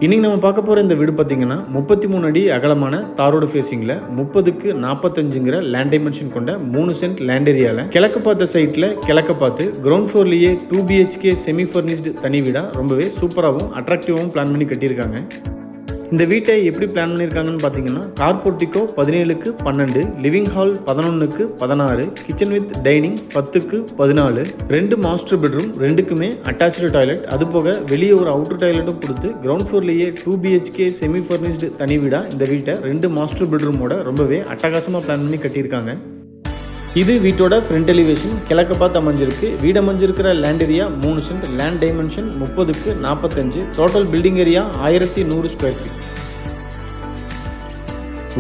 இன்றைக்கி நம்ம பார்க்க போகிற இந்த வீடு பார்த்திங்கன்னா 33 அடி அகலமான தாரோடு ஃபேஸிங்கில் 30க்கு 45ங்கிற லேண்ட் டைமென்ஷன் கொண்ட 3 சென்ட் லேண்ட் ஏரியாவில் கிழக்கு பார்த்த சைட்டில் கிழக்க பார்த்து கிரவுண்ட் ஃப்ளோர்லேயே 2 BHK செமி ஃபர்னிஷ்டு தனி வீடாக ரொம்பவே சூப்பராகவும் அட்ராக்டிவாகவும் பிளான் பண்ணி கட்டியிருக்காங்க. இந்த வீட்டை எப்படி பிளான் பண்ணியிருக்காங்கன்னு பார்த்தீங்கன்னா கார் போர்ட்டிகோ 17க்கு 12, லிவிங் ஹால் 11க்கு 16, கிச்சன் வித் டைனிங் 10க்கு 14, 2 மாஸ்டர் பெட்ரூம், 2க்குமே அட்டாச்சு டாய்லெட், அது போக வெளியே ஒரு அவுட்டர் டாய்லெட்டும் கொடுத்து கிரவுண்ட் ஃப்ளோர்லேயே 2 BHK செமி ஃபர்னிஷ்டு தனி வீடாக இந்த வீட்டை 2 மாஸ்டர் பெட்ரூமோட ரொம்பவே அட்டகாசமாக பிளான் பண்ணி கட்டியிருக்காங்க. இது வீட்டோட ஃப்ரண்ட் எலிவேஷன் கிழக்க பார்த்து அமைஞ்சிருக்கு. வீடு அமைஞ்சிருக்கிற land area 3 cent, land dimension 30க்கு 45, total building area 1100 square feet.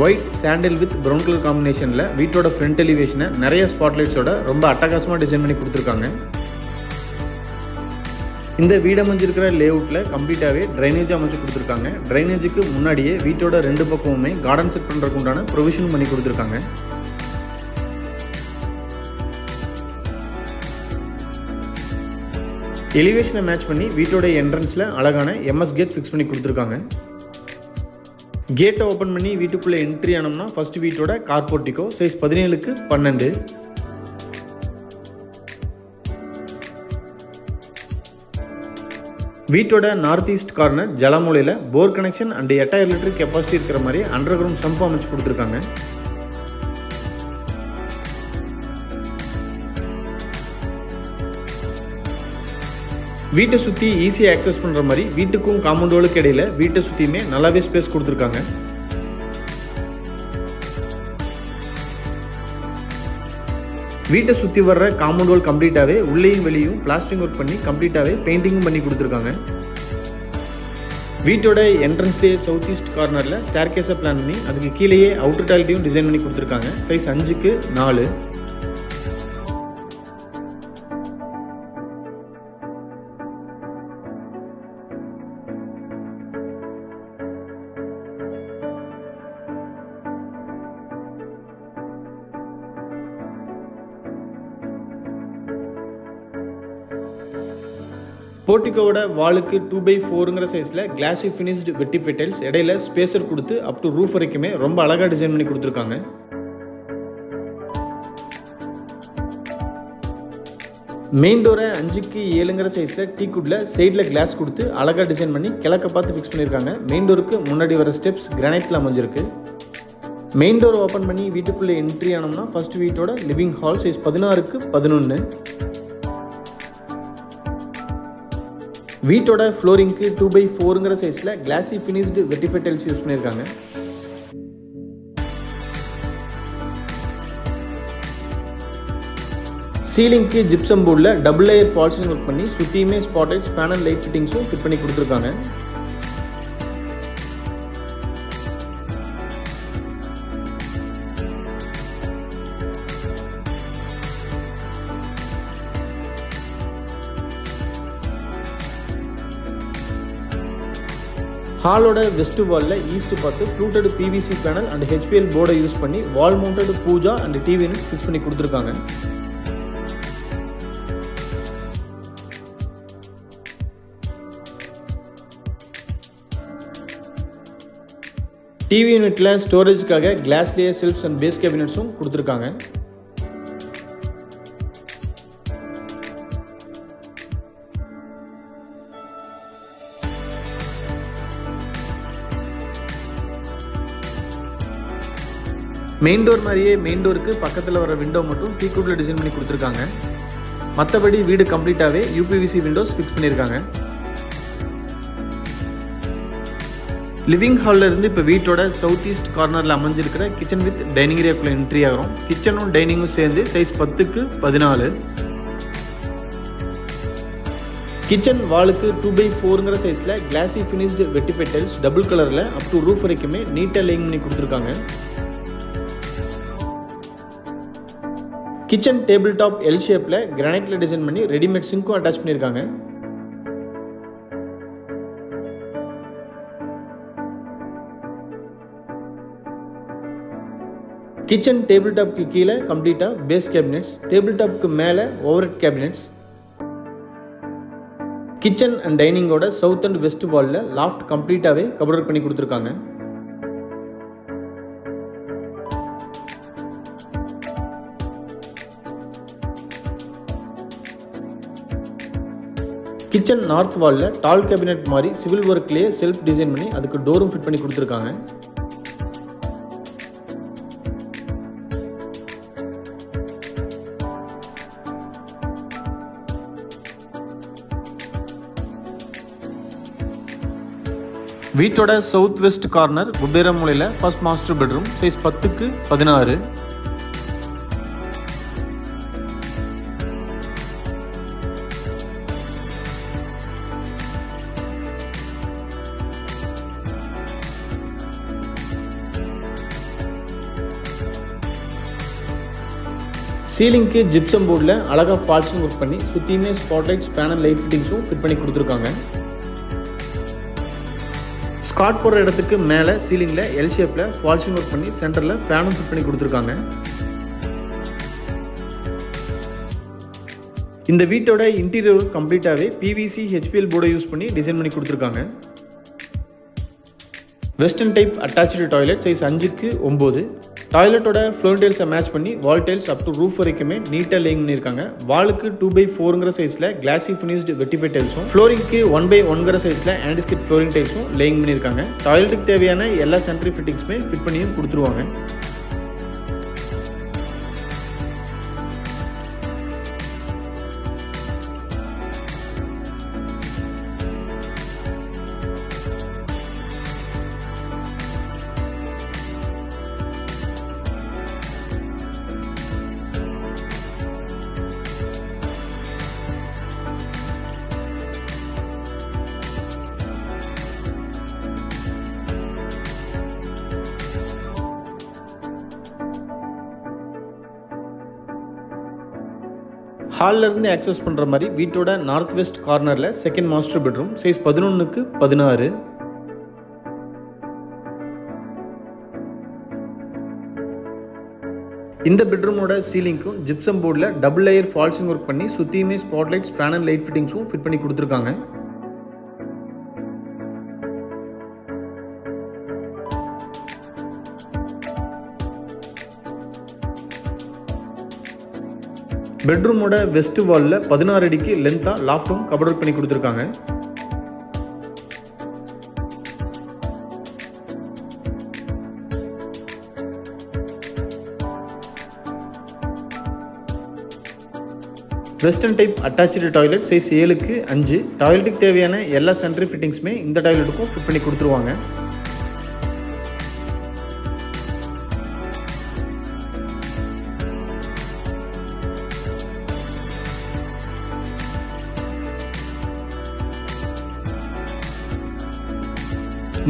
White சாண்டில் வித் ப்ரௌன் கலர் காம்பினேஷனில் வீட்டோட ஃப்ரண்ட் எலிவேஷனை நிறைய ஸ்பாட்லைட்ஸோட ரொம்ப அட்டகாசமாக டிசைன் பண்ணி கொடுத்துருக்காங்க. இந்த வீடு அமைஞ்சிருக்கிற லேஅவுட்டில் கம்ப்ளீட்டாகவே ட்ரைனேஜ் அமைச்சு கொடுத்துருக்காங்க. ட்ரைனேஜுக்கு முன்னாடியே வீட்டோட 2 பக்கமுமே கார்டன் செட் பண்ணுறதுக்கு உண்டான ப்ரொவிஷன் பண்ணி கொடுத்துருக்காங்க. எலிவேஷனை மேட்ச் பண்ணி வீட்டோட என்ட்ரன்ஸில் அழகான MS கேட் ஃபிக்ஸ் பண்ணி கொடுத்துருக்காங்க. கேட்டை ஓப்பன் பண்ணி வீட்டுக்குள்ளே என்ட்ரி ஆனோம்னா ஃபர்ஸ்ட் வீட்டோட கார் போர்ட்டிகோ சைஸ் 17க்கு 12. வீட்டோட நார்த் ஈஸ்ட் கார்னர் ஜலமூலையில் bore connection and 8000 litre capacity இருக்கிற மாதிரி அண்டர் கிரவுண்ட் சம்ப் அமைச்சு கொடுத்துருக்காங்க. வீட்டை சுற்றி ஈஸியாக ஆக்சஸ் பண்ணுற மாதிரி வீட்டுக்கும் காம்பவுண்ட் வாலுக்கு இடையில வீட்டை சுற்றியுமே நல்லாவே ஸ்பேஸ் கொடுத்துருக்காங்க. வீட்டை சுற்றி வர்ற காம்பவுண்ட் வால் கம்ப்ளீட்டாகவே உள்ளேயும் வெளியும் பிளாஸ்டிங் ஒர்க் பண்ணி கம்ப்ளீட்டாகவே பெயிண்டிங்கும் பண்ணி கொடுத்துருக்காங்க. வீட்டோட என்ட்ரன்ஸ்லேயே சவுத் ஈஸ்ட் கார்னரில் ஸ்டேர் கேஸை பிளான் பண்ணி அதுக்கு கீழேயே அவுட்டர் டாய்லெட்டையும் டிசைன் பண்ணி கொடுத்துருக்காங்க. சைஸ் 5க்கு 4. போர்ட்டிகோவோட வாலுக்கு 2x4ங்கிற சைஸில் கிளாஸி ஃபினிஷ்டு வெட்டிஃபை டைல்ஸ், இடையில ஸ்பேசர் கொடுத்து அப் டு ரூஃப் வரைக்குமே ரொம்ப அழகாக டிசைன் பண்ணி கொடுத்துருக்காங்க. மெயின் டோரை 5க்கு 7ங்கிற சைஸில் டீக்குட்ல சைடில் கிளாஸ் கொடுத்து அழகாக டிசைன் பண்ணி கிழக்க பார்த்து ஃபிக்ஸ் பண்ணியிருக்காங்க. மெயின் டோருக்கு முன்னாடி வர ஸ்டெப்ஸ் கிரானைட்டில் அமைஞ்சிருக்கு. மெயின் டோர் ஓப்பன் பண்ணி வீட்டுக்குள்ளே என்ட்ரி ஆனோம்னா ஃபர்ஸ்ட் வீட்டோட லிவிங் ஹால் சைஸ் 16க்கு 11. வீட்டோட ஃப்ளோரிங்க்கு 2x4ங்கிற சைஸில் glassy finished vitrified tiles use பண்ணியிருக்காங்க. சீலிங்க்கு ஜிப்சம் போர்டில் டபுள் லேயர் ஃபால்ஸிங் ஒர்க் பண்ணி சுற்றியுமே ஸ்பாட்லைட்ஸ், ஃபேன் அண்ட் லைட் ஃபிட்டிங்ஸும் ஃபிட் பண்ணி கொடுத்துருக்காங்க. ஹாலோட வெஸ்ட் வாலில் ஈஸ்ட் பார்த்து fluted PVC panel and HPL போர்டை யூஸ் பண்ணி wall mounted pooja and TV unit fix பண்ணி கொடுத்துருக்காங்க. டிவி யூனிட்டில் ஸ்டோரேஜ்க்காக கிளாஸ்லேயே செல்ஃப்ஸ் அண்ட் பேஸ் கேபினட்ஸும் கொடுத்துருக்காங்க. மெயின் டோர் மாதிரியே மெயின் டோருக்கு பக்கத்தில் வர விண்டோ மட்டும் டீக்குட்ல டிசைன் பண்ணி கொடுத்துருக்காங்க. மற்றபடி வீடு கம்ப்ளீட்டாகவே UPVC விண்டோஸ் ஃபிக்ஸ் பண்ணியிருக்காங்க. லிவிங் ஹாலில் இருந்து இப்போ வீட்டோட சவுத் ஈஸ்ட் கார்னரில் அமைஞ்சிருக்கிற கிச்சன் வித் டைனிங் ஏரியாக்குள்ளே என்ட்ரி ஆகிறோம். கிச்சனும் டைனிங்கும் சேர்ந்து சைஸ் 10க்கு 14. கிச்சன் வாலுக்கு 2x4ங்கிற சைஸில் glassy finished vitrified tiles double கலரில் அப் டு ரூஃப் வரைக்குமே நீட்டாக லேயிங் பண்ணி கொடுத்துருக்காங்க. கிச்சன் டேபிள் டாப் L ஷேப்பில் கிரானைட்டில் டிசைன் பண்ணி ரெடிமேட் சிங்க்கும் அட்டாச் பண்ணியிருக்காங்க. கிச்சன் டேபிள் டாப்க்கு கீழே கம்ப்ளீட்டாக பேஸ் கேபினெட்ஸ், டேபிள் டாப்க்கு மேலே overhead cabinets, kitchen and டைனிங்கோட சவுத் அண்ட் வெஸ்ட் வாலில் லாஃப்ட் கம்ப்ளீட்டாகவே கவர் ஒர்க் பண்ணி கொடுத்துருக்காங்க. கிச்சன் நார்த் வாலில் டால் கேபினெட் மாதிரி சிவில் ஒர்க்லேயே செல்ஃப் டிசைன் பண்ணி அதுக்கு டோரும் ஃபிட் பண்ணி கொடுத்துருக்காங்க. வீட்டோட சவுத் வெஸ்ட் கார்னர் குபேர மூலையில் first master bedroom, size 10x16. சீலிங்க்கு ஜிப்சம் போர்டில் அழகாக ஃபால்ஸிங் ஒர்க் பண்ணி சுற்றியுமே ஸ்பாட்லைட்ஸ், ஃபேன் அண்ட் லைட் ஃபிட்டிங்ஸும் ஃபிட் பண்ணி கொடுத்துருக்காங்க. ஸ்காட் போடுற இடத்துக்கு மேலே சீலிங்கில் எல் ஷேப்பில் ஃபால்ஸிங் ஒர்க் பண்ணி சென்டரில் ஃபேனும் ஃபிட் பண்ணி கொடுத்துருக்காங்க. இந்த வீட்டோட இன்டீரியர் கம்ப்ளீட்டாகவே பிவிசி ஹெச்பிஎல் போர்டை யூஸ் பண்ணி டிசைன் பண்ணி கொடுத்துருக்காங்க. Western type attach toilet, size 5x9. டாய்லெட்டோட ஃப்ளோர் டைல்ஸை மேட்ச் பண்ணி wall tiles up to roof வரைக்குமே நீட்டாக லேயிங் பண்ணியிருக்காங்க. வாலுக்கு 2x4 சைஸில் கிளாசி ஃபினிஷ்டு வெட்டிஃபை டைல்ஸும், ஃப்ளோரிங்க்கு 1x1 சைஸில் ஆன்டிஸ்கிட் ஃப்ளோரிங் டைல்ஸும் லேயிங் பண்ணியிருக்காங்க. டாய்லெட்டுக்கு தேவையான எல்லா சென்ட்ரி ஃபிட்டிங்ஸுமே ஃபிட் பண்ணியும் கொடுத்துருவாங்க. ஹாலில் இருந்து ஆக்சஸ் பண்ணுற மாதிரி வீட்டோட நார்த் வெஸ்ட் கார்னரில் second master bedroom, size 11x16. இந்த பெட்ரூமோட சீலிங்க்கும் ஜிப்சம் போர்டில் டபுள் லேயர் ஃபால்ஸிங் ஒர்க் பண்ணி சுற்றியுமே ஸ்பாட்லைட்ஸ், ஃபேன் அண்ட் லைட் ஃபிட்டிங்ஸும் ஃபிட் பண்ணி கொடுத்துருக்காங்க. பெட்ரூமோட வெஸ்ட் வாலில் 16 அடிக்கு லென்த்தாக லாஃப்டும் கபோர்ட் ஒர்க் பண்ணி கொடுத்துருக்காங்க. Western type attach toilet, size 7x5. டாய்லெட்டுக்கு தேவையான எல்லா சென்ட்ரி ஃபிட்டிங்ஸுமே இந்த டாய்லெட்டுக்கும் ஃபிட் பண்ணி கொடுத்துருவாங்க.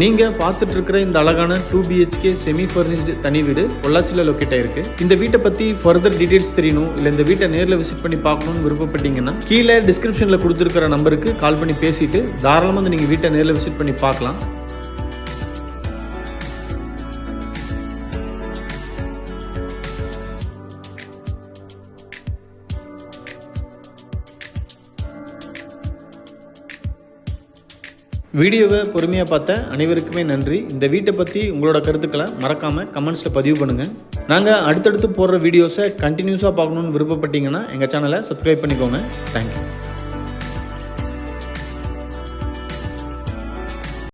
நீங்கள் பார்த்துட்டு இருக்கிற இந்த அழகான 2 BHK செமி ஃபர்னிஷ்டு தனி வீடு பொள்ளாச்சியில் லொக்கேட் ஆயிருக்கு. இந்த வீட்டை பற்றி ஃபர்தர் டீடைல்ஸ் தெரியணும், இல்லை இந்த வீட்டை நேரில் விசிட் பண்ணி பார்க்கணும்னு விருப்பப்பட்டீங்கன்னா கீழே டிஸ்கிரிப்ஷனில் கொடுத்துருக்கிற நம்பருக்கு கால் பண்ணி பேசிட்டு தாராளமாக வந்து நீங்கள் வீட்டை நேரில் விசிட் பண்ணி பார்க்கலாம். வீடியோவை பொறுமையாக பார்த்த அனைவருக்குமே நன்றி. இந்த வீட்டை பற்றி உங்களோட கருத்துக்களை மறக்காமல் கமெண்ட்ஸில் பதிவு பண்ணுங்கள். நாங்கள் அடுத்தடுத்து போடுற வீடியோஸை கண்டினியூஸாக பார்க்கணுன்னு விருப்பப்பட்டீங்கன்னா எங்கள் சேனலை சப்ஸ்கிரைப் பண்ணிக்கோங்க. தேங்க்யூ.